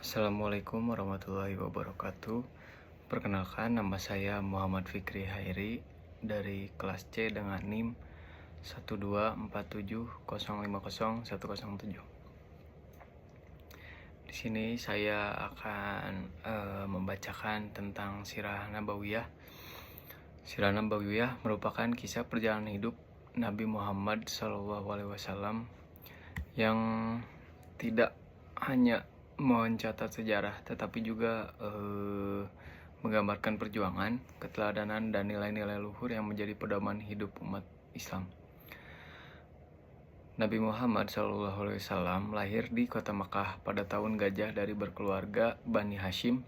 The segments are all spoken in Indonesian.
Assalamualaikum warahmatullahi wabarakatuh. Perkenalkan, nama saya Muhammad Fikri Hairi dari kelas C dengan NIM 12470500107. Di sini saya akan membacakan tentang Sirah Nabawiyah. Sirah Nabawiyah merupakan kisah perjalanan hidup Nabi Muhammad SAW yang tidak hanya mencatat sejarah, tetapi juga menggambarkan perjuangan, keteladanan, dan nilai-nilai luhur yang menjadi pedoman hidup umat Islam. Nabi Muhammad SAW lahir di kota Makkah pada tahun Gajah dari berkeluarga Bani Hashim,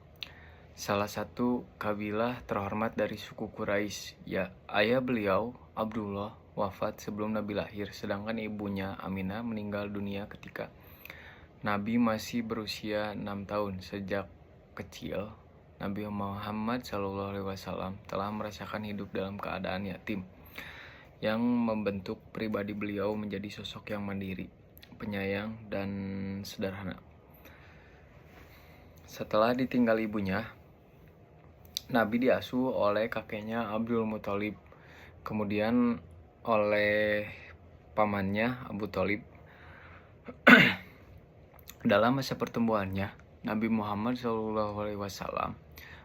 salah satu kabilah terhormat dari suku Quraisy. Ya, ayah beliau, Abdullah, wafat sebelum Nabi lahir, sedangkan ibunya Aminah meninggal dunia ketika Nabi masih berusia 6 tahun. Sejak kecil, Nabi Muhammad SAW telah merasakan hidup dalam keadaan yatim, yang membentuk pribadi beliau menjadi sosok yang mandiri, penyayang, dan sederhana. Setelah ditinggal ibunya, Nabi diasuh oleh kakeknya Abdul Muthalib, kemudian oleh pamannya Abu Thalib. Dalam masa pertumbuhannya, Nabi Muhammad SAW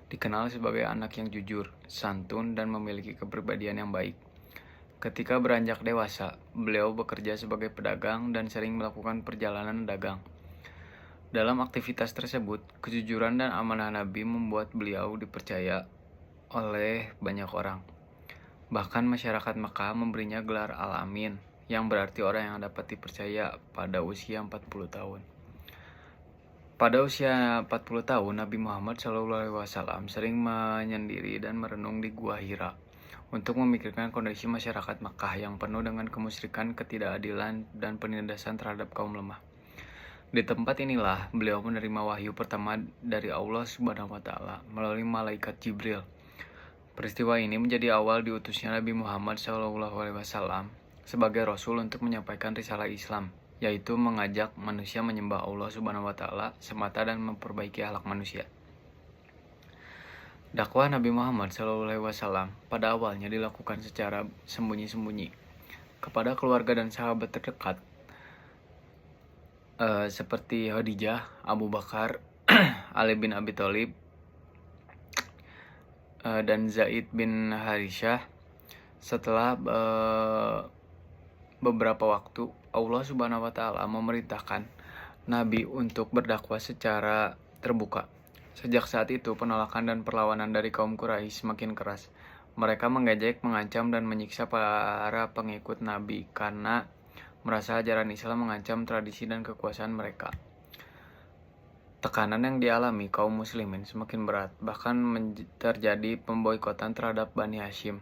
dikenal sebagai anak yang jujur, santun, dan memiliki kepribadian yang baik. Ketika beranjak dewasa, beliau bekerja sebagai pedagang dan sering melakukan perjalanan dagang. Dalam aktivitas tersebut, kejujuran dan amanah Nabi membuat beliau dipercaya oleh banyak orang. Bahkan masyarakat Makkah memberinya gelar Al-Amin, yang berarti orang yang dapat dipercaya pada usia 40 tahun. Pada usia 40 tahun, Nabi Muhammad SAW sering menyendiri dan merenung di Gua Hira untuk memikirkan kondisi masyarakat Makkah yang penuh dengan kemusyrikan, ketidakadilan, dan penindasan terhadap kaum lemah. Di tempat inilah beliau menerima wahyu pertama dari Allah Subhanahu wa Ta'ala melalui malaikat Jibril. Peristiwa ini menjadi awal diutusnya Nabi Muhammad SAW sebagai Rasul untuk menyampaikan risalah Islam, yaitu mengajak manusia menyembah Allah Subhanahu wa Ta'ala semata dan memperbaiki akhlak manusia. Dakwah Nabi Muhammad SAW pada awalnya dilakukan secara sembunyi-sembunyi kepada keluarga dan sahabat terdekat seperti Khadijah, Abu Bakar, Ali bin Abi Thalib, dan Zaid bin Harithah. Setelah beberapa waktu, Allah Subhanahu wa Ta'ala memerintahkan Nabi untuk berdakwah secara terbuka. Sejak saat itu, penolakan dan perlawanan dari kaum Quraisy semakin keras. Mereka mengejek, mengancam, dan menyiksa para pengikut Nabi karena merasa ajaran Islam mengancam tradisi dan kekuasaan mereka. Tekanan yang dialami kaum muslimin semakin berat, bahkan terjadi pemboikotan terhadap Bani Hashim.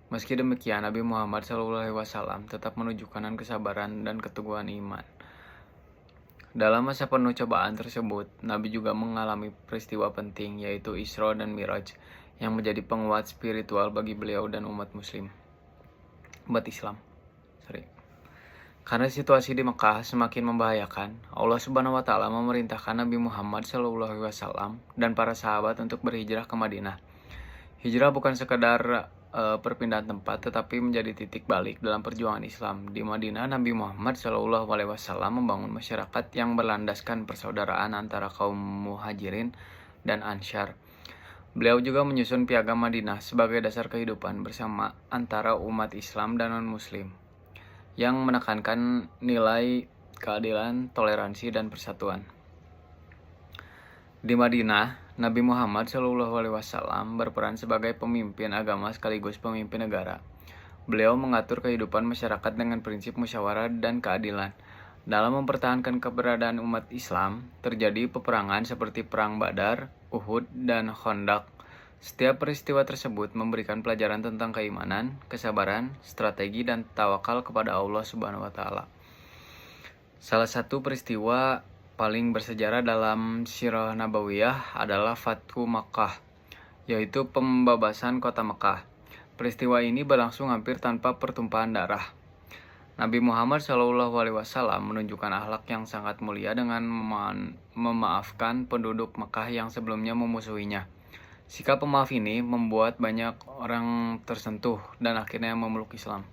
Meski demikian, Nabi Muhammad SAW tetap menunjukkan kesabaran dan keteguhan iman. Dalam masa penuh cobaan tersebut, Nabi juga mengalami peristiwa penting, yaitu Isra dan Miraj, yang menjadi penguat spiritual bagi beliau dan umat Islam. Karena situasi di Mekah semakin membahayakan, Allah Subhanahu wa Ta'ala memerintahkan Nabi Muhammad SAW dan para sahabat untuk berhijrah ke Madinah. Hijrah bukan sekadar perpindahan tempat, tetapi menjadi titik balik dalam perjuangan Islam. Di Madinah, Nabi Muhammad SAW membangun masyarakat yang berlandaskan persaudaraan antara kaum Muhajirin dan Ansyar. Beliau juga menyusun Piagam Madinah sebagai dasar kehidupan bersama antara umat Islam dan non-Muslim, yang menekankan nilai keadilan, toleransi, dan persatuan. Di Madinah, Nabi Muhammad SAW berperan sebagai pemimpin agama sekaligus pemimpin negara. Beliau mengatur kehidupan masyarakat dengan prinsip musyawarah dan keadilan. Dalam mempertahankan keberadaan umat Islam, terjadi peperangan seperti Perang Badar, Uhud, dan Khandaq. Setiap peristiwa tersebut memberikan pelajaran tentang keimanan, kesabaran, strategi, dan tawakal kepada Allah Subhanahu wa Ta'ala. Salah satu peristiwa paling bersejarah dalam Sirah Nabawiyah adalah Fathu Makkah, yaitu pembebasan kota Makkah. Peristiwa ini berlangsung hampir tanpa pertumpahan darah. Nabi Muhammad SAW menunjukkan akhlak yang sangat mulia dengan memaafkan penduduk Mekah yang sebelumnya memusuhinya. Sikap pemaaf ini membuat banyak orang tersentuh dan akhirnya memeluk Islam.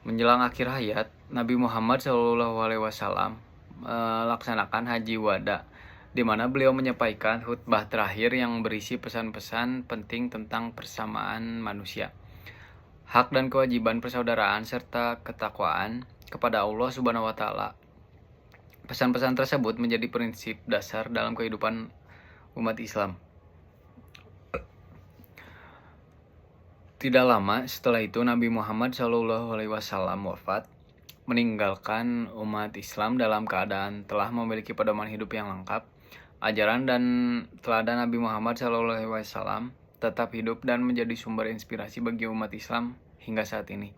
Menjelang akhir hayat, Nabi Muhammad SAW melaksanakan Haji Wada, di mana beliau menyampaikan khutbah terakhir yang berisi pesan-pesan penting tentang persamaan manusia, hak dan kewajiban persaudaraan, serta ketakwaan kepada Allah Subhanahu wa Ta'ala. Pesan-pesan tersebut menjadi prinsip dasar dalam kehidupan umat Islam. Tidak lama setelah itu Nabi Muhammad SAW wafat, meninggalkan umat Islam dalam keadaan telah memiliki pedoman hidup yang lengkap. Ajaran dan teladan Nabi Muhammad SAW tetap hidup dan menjadi sumber inspirasi bagi umat Islam hingga saat ini.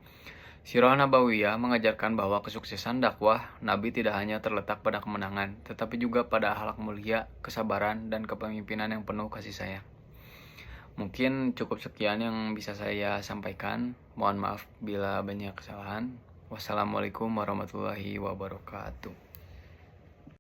Sirah Nabawiyah mengajarkan bahwa kesuksesan dakwah Nabi tidak hanya terletak pada kemenangan, tetapi juga pada akhlak mulia, kesabaran, dan kepemimpinan yang penuh kasih sayang. Mungkin cukup sekian yang bisa saya sampaikan. Mohon maaf bila banyak kesalahan. Wassalamualaikum warahmatullahi wabarakatuh.